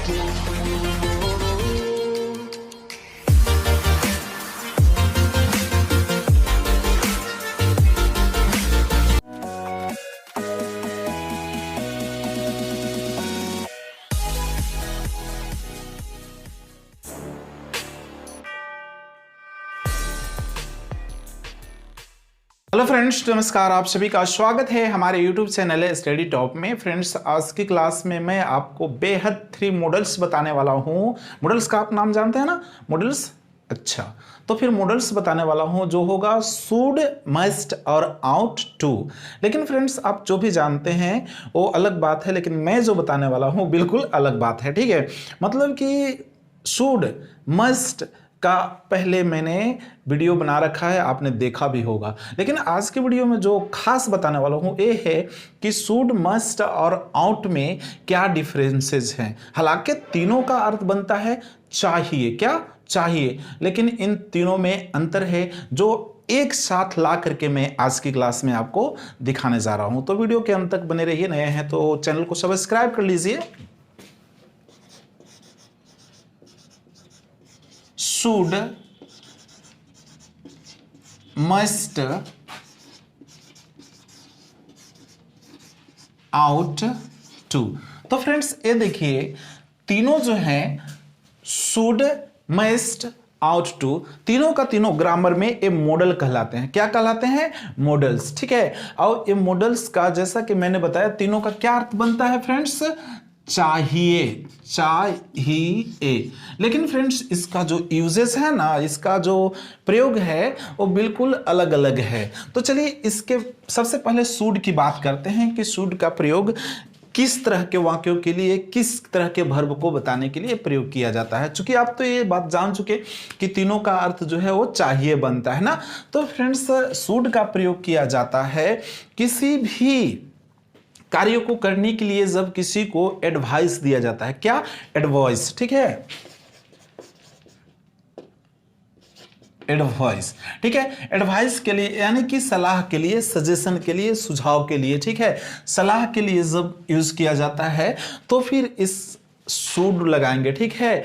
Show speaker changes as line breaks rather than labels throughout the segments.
Hello friends, नमस्कार। आप सभी का स्वागत है हमारे YouTube चैनल है स्टडी टॉप में। फ्रेंड्स, आज की क्लास में मैं आपको बेहद 3 मॉडल्स बताने वाला हूँ। मॉडल्स का आप नाम जानते हैं ना, मॉडल्स। अच्छा, तो फिर मॉडल्स बताने वाला हूँ जो होगा शुड, मस्ट और आउट टू। लेकिन फ्रेंड्स, आप जो भी जानते हैं वो अलग बात है, लेकिन मैं जो बताने वाला हूँ बिल्कुल अलग बात है। ठीक है, मतलब कि शुड, मस्ट का पहले मैंने वीडियो बना रखा है, आपने देखा भी होगा। लेकिन आज के वीडियो में जो खास बताने वाला हूँ ये है कि शुड, मस्ट और आउट में क्या डिफरेंसेस हैं। हालांकि तीनों का अर्थ बनता है चाहिए, क्या चाहिए, लेकिन इन तीनों में अंतर है जो एक साथ ला करके मैं आज की क्लास में आपको दिखाने जा रहा हूं। तो वीडियो के अंत तक बने रहिए। नए हैं तो चैनल को सब्सक्राइब कर लीजिए। Should, must, ought to. तो फ्रेंड्स, ये देखिए तीनों जो हैं शुड, मस्ट, आउट टू, तीनों का तीनों ग्रामर में ये मॉडल कहलाते हैं। क्या कहलाते हैं? मॉडल्स। ठीक है, और ये मॉडल्स का जैसा कि मैंने बताया तीनों का क्या अर्थ बनता है फ्रेंड्स? चाहिए, चाहिए। लेकिन फ्रेंड्स, इसका जो यूजेस है ना, इसका जो प्रयोग है वो बिल्कुल अलग अलग है। तो चलिए इसके सबसे पहले शुड की बात करते हैं कि शुड का प्रयोग किस तरह के वाक्यों के लिए, किस तरह के वर्ब को बताने के लिए प्रयोग किया जाता है। चूंकि आप तो ये बात जान चुके कि तीनों का अर्थ जो है वो चाहिए बनता है ना। तो फ्रेंड्स, शुड का प्रयोग किया जाता है किसी भी कार्य को करने के लिए जब किसी को एडवाइस दिया जाता है। क्या? एडवाइस। ठीक है, एडवाइस। ठीक है, एडवाइस के लिए यानी कि सलाह के लिए, सजेशन के लिए, सुझाव के लिए। ठीक है, सलाह के लिए जब यूज किया जाता है तो फिर इस शुड लगाएंगे। ठीक है,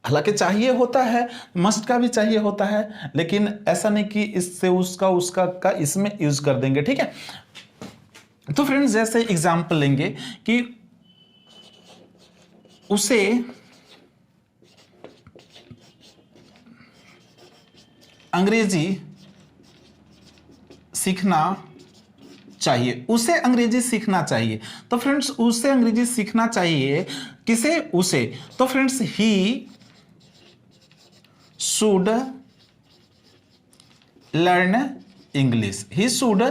हालांकि चाहिए होता है, मस्ट का भी चाहिए होता है, लेकिन ऐसा नहीं कि इससे उसका उसका का इसमें यूज कर देंगे। ठीक है, तो फ्रेंड्स जैसे एग्जाम्पल लेंगे कि उसे अंग्रेजी सीखना चाहिए, उसे अंग्रेजी सीखना चाहिए। तो फ्रेंड्स, उसे अंग्रेजी सीखना चाहिए, किसे? उसे। तो friends, he should learn English, he should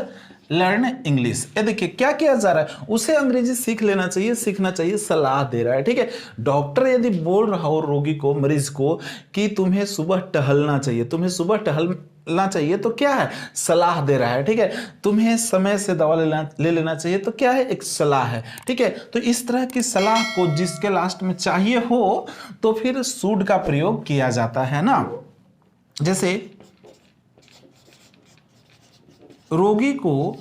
learn English. ये देखिए क्या किया जा रहा है, उसे अंग्रेजी सीख लेना चाहिए, सीखना चाहिए, सलाह दे रहा है। ठीक है, डॉक्टर यदि बोल रहा हो रोगी को, मरीज को कि तुम्हें सुबह टहलना चाहिए, तुम्हें सुबह टहलना चाहिए, तो क्या है? सलाह दे रहा है। ठीक है, तुम्हें समय से दवा ले लेना चाहिए, तो क्या है? एक सलाह है। ठीक है, तो इस तरह की सलाह को जिसके लास्ट में चाहिए हो तो फिर शुड का प्रयोग किया जाता है ना। जैसे रोगी को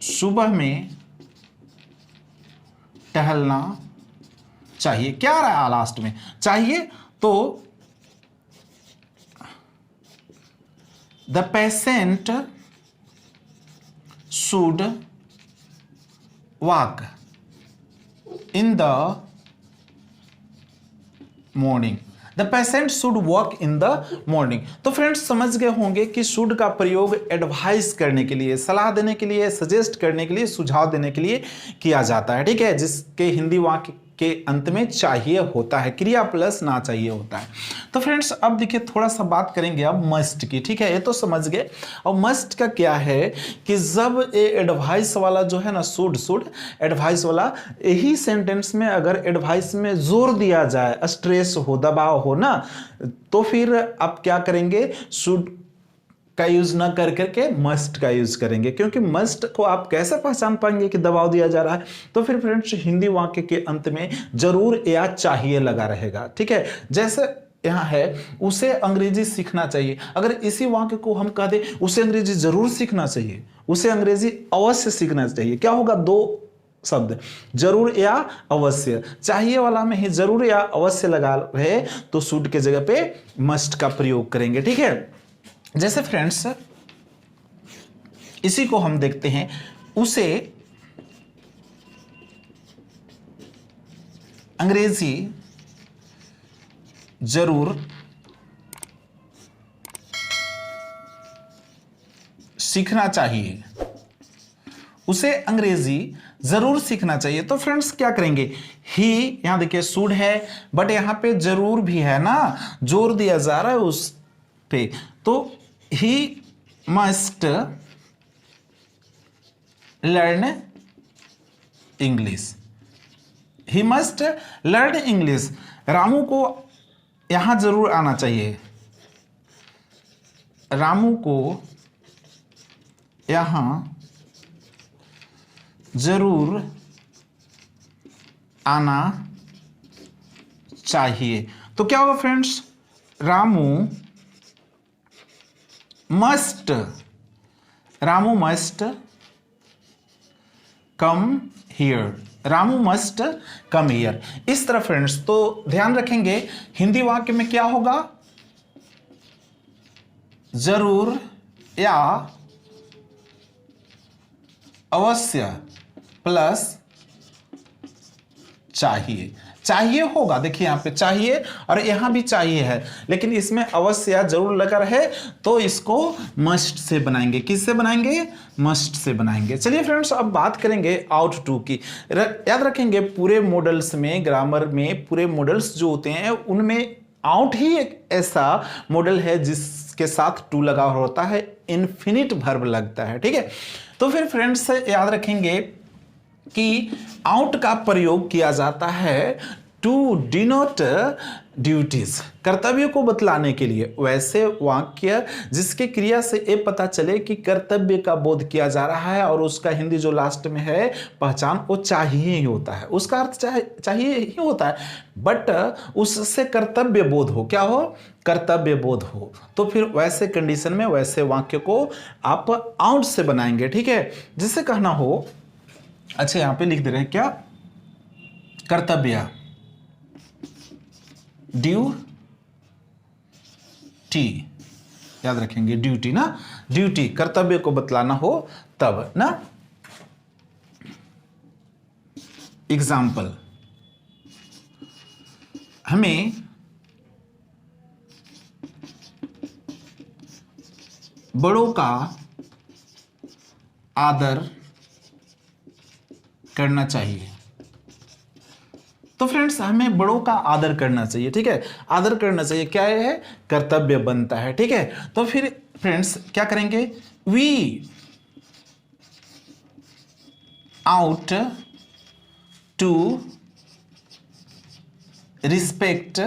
सुबह में टहलना चाहिए। क्या रहा लास्ट में? चाहिए। तो the patient should walk in the morning, the patient should walk in the morning. तो फ्रेंड्स, समझ गए होंगे कि शुड का प्रयोग एडवाइस करने के लिए, सलाह देने के लिए, सजेस्ट करने के लिए, सुझाव देने के लिए किया जाता है। ठीक है, जिसके हिंदी वाक्य के अंत में चाहिए होता है, क्रिया प्लस ना चाहिए होता है। तो फ्रेंड्स, अब देखिए थोड़ा सा बात करेंगे अब मस्ट की। ठीक है, ये तो समझ गए। और मस्ट का क्या है कि जब ये एडवाइस वाला जो है ना, शुड एडवाइस वाला, यही सेंटेंस में अगर एडवाइस में जोर दिया जाए, स्ट्रेस हो, दबाव हो ना, तो फिर आप क्या करेंगे? शुड का यूज ना कर करके मस्ट का यूज करेंगे, क्योंकि मस्ट को आप कैसे पहचान पाएंगे कि दबाव दिया जा रहा है? तो फिर फ्रेंड्स, हिंदी वाक्य के अंत में जरूर या चाहिए लगा रहेगा। ठीक है, जैसे यहाँ है उसे अंग्रेजी सीखना चाहिए, अगर इसी वाक्य को हम कह दें उसे अंग्रेजी जरूर सीखना चाहिए, उसे अंग्रेजी अवश्य सीखना चाहिए, क्या होगा? दो शब्द, जरूर या अवश्य। चाहिए वाला में ही जरूर या अवश्य लगा रहे तो शुड के जगह पे मस्ट का प्रयोग करेंगे, ठीक है। जैसे फ्रेंड्स इसी को हम देखते हैं, उसे अंग्रेजी जरूर सीखना चाहिए, उसे अंग्रेजी जरूर सीखना चाहिए। तो फ्रेंड्स क्या करेंगे, ही यहां देखिए शुड है बट यहां पे जरूर भी है ना, जोर दिया जा रहा है उस पे, तो he must learn English, he must learn English. Ramu को यहां जरूर आना चाहिए, रामू को यहां जरूर आना चाहिए। तो क्या होगा friends, Ramu must come here, Ramu must come here. इस तरह फ्रेंड्स, तो ध्यान रखेंगे हिंदी वाक्य में क्या होगा, जरूर या अवश्य प्लस चाहिए, चाहिए होगा, देखिए यहां पे चाहिए और यहां भी चाहिए है, लेकिन इसमें अवश्य या जरूर लगा रहे तो इसको मस्ट से बनाएंगे। किससे बनाएंगे, मस्ट से बनाएंगे। चलिए फ्रेंड्स अब बात करेंगे आउट टू की। याद रखेंगे पूरे मॉडल्स में, ग्रामर में पूरे मॉडल्स जो होते हैं उनमें आउट ही एक ऐसा मॉडल है जिसके साथ टू लगा होता है, इन्फिनिट वर्ब लगता है, ठीक है। तो फिर फ्रेंड्स याद रखेंगे कि आउट का प्रयोग किया जाता है टू डिनोट ड्यूटीज, कर्तव्य को बतलाने के लिए। वैसे वाक्य जिसके क्रिया से ये पता चले कि कर्तव्य का बोध किया जा रहा है और उसका हिंदी जो लास्ट में है पहचान, वो चाहिए ही होता है, उसका अर्थ चाहिए ही होता है, बट उससे कर्तव्य बोध हो, क्या हो, कर्तव्य बोध हो। तो फिर वैसे कंडीशन में वैसे वाक्य को आप आउट से बनाएंगे, ठीक है। जिससे कहना हो, अच्छा यहां पे लिख दे रहे हैं क्या, कर्तव्य ड्यूटी, याद रखेंगे ड्यूटी ना, ड्यूटी कर्तव्य को बतलाना हो तब ना। एग्जाम्पल, हमें बड़ों का आदर करना चाहिए। तो फ्रेंड्स हमें बड़ों का आदर करना चाहिए, ठीक है, आदर करना चाहिए, क्या है, कर्तव्य बनता है, ठीक है। तो फिर फ्रेंड्स क्या करेंगे, we ought to respect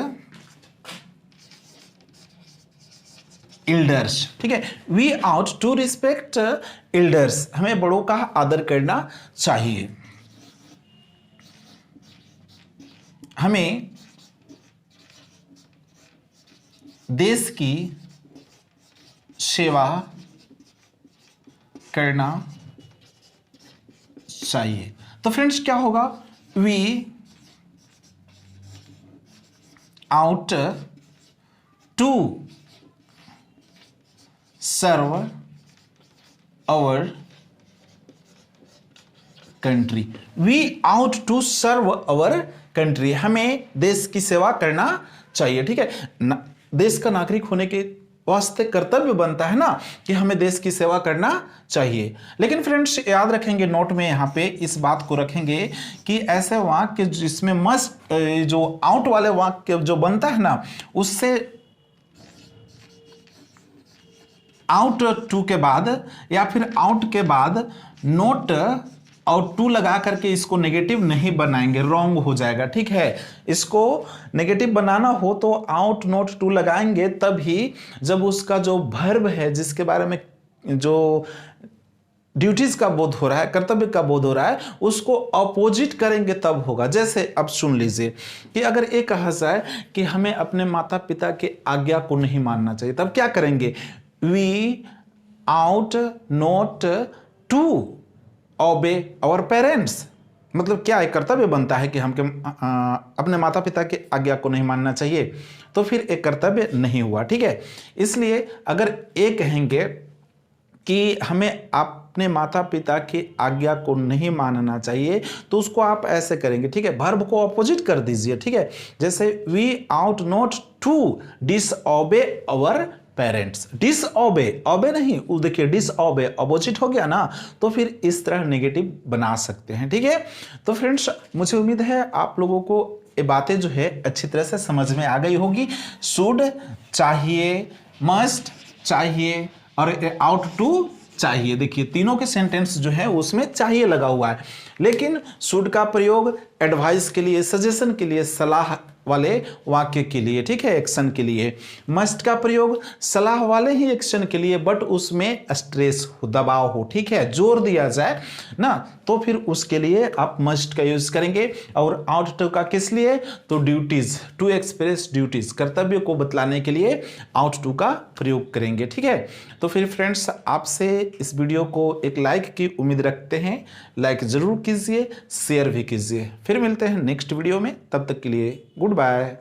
elders, ठीक है, we ought to respect elders, हमें बड़ों का आदर करना चाहिए। हमें देश की सेवा करना चाहिए। तो फ्रेंड्स क्या होगा, we ought to serve our country, we ought to serve our country, हमें देश की सेवा करना चाहिए, ठीक है। देश का नागरिक होने के वास्ते कर्तव्य बनता है ना कि हमें देश की सेवा करना चाहिए। लेकिन फ्रेंड्स याद रखेंगे, नोट में यहाँ पे इस बात को रखेंगे कि ऐसे वाक्य जिसमें मस्ट, जो आउट वाले वाक्य जो बनता है ना, उससे आउट टू के बाद या फिर आउट के बाद नोट और टू लगा करके इसको नेगेटिव नहीं बनाएंगे, रॉन्ग हो जाएगा, ठीक है। इसको नेगेटिव बनाना हो तो आउट नोट टू लगाएंगे तभी, जब उसका जो वर्ब है जिसके बारे में जो ड्यूटीज का बोध हो रहा है, कर्तव्य का बोध हो रहा है, उसको अपोजिट करेंगे तब होगा। जैसे अब सुन लीजिए कि अगर ये कहा जाए कि हमें अपने माता पिता के आज्ञा को नहीं मानना चाहिए, तब क्या करेंगे, we ought not to obey our parents, मतलब क्या एक कर्तव्य बनता है कि हम अपने माता पिता की आज्ञा को नहीं मानना चाहिए, तो फिर एक कर्तव्य नहीं हुआ। ठीक है, इसलिए अगर ये कहेंगे कि हमें अपने माता पिता की आज्ञा को नहीं मानना चाहिए, तो उसको आप ऐसे करेंगे। ठीक है, वर्ब को अपोजिट कर दीजिए। ठीक है, जैसे we ought not to disobey our parents. Disobey, obey नहीं, देखिए डिसओबे अपोजिट हो गया ना, तो फिर इस तरह नेगेटिव बना सकते हैं। ठीक है, तो फ्रेंड्स मुझे उम्मीद है आप लोगों को ये बातें जो है अच्छी तरह से समझ में आ गई होगी। शुड चाहिए, मस्ट चाहिए और आउट टू चाहिए। देखिए तीनों के सेंटेंस जो है उसमें चाहिए लगा हुआ है, लेकिन शुड का प्रयोग एडवाइस के लिए, सजेशन के लिए, सलाह वाले वाक्य के लिए, ठीक है, एक्शन के लिए। मस्ट का प्रयोग सलाह वाले ही एक्शन के लिए, बट उसमें स्ट्रेस हो, दबाव हो, ठीक है, जोर दिया जाए ना, तो फिर उसके लिए आप मस्ट का यूज करेंगे। और आउट टू का किस लिए, तो ड्यूटीज, टू एक्सप्रेस ड्यूटीज, कर्तव्य को बतलाने के लिए आउट टू का प्रयोग करेंगे। ठीक है, तो फिर फ्रेंड्स आपसे इस वीडियो को एक लाइक की उम्मीद रखते हैं। लाइक जरूर कीजिए, शेयर भी कीजिए। फिर मिलते हैं नेक्स्ट वीडियो में, तब तक के लिए गुड बाय।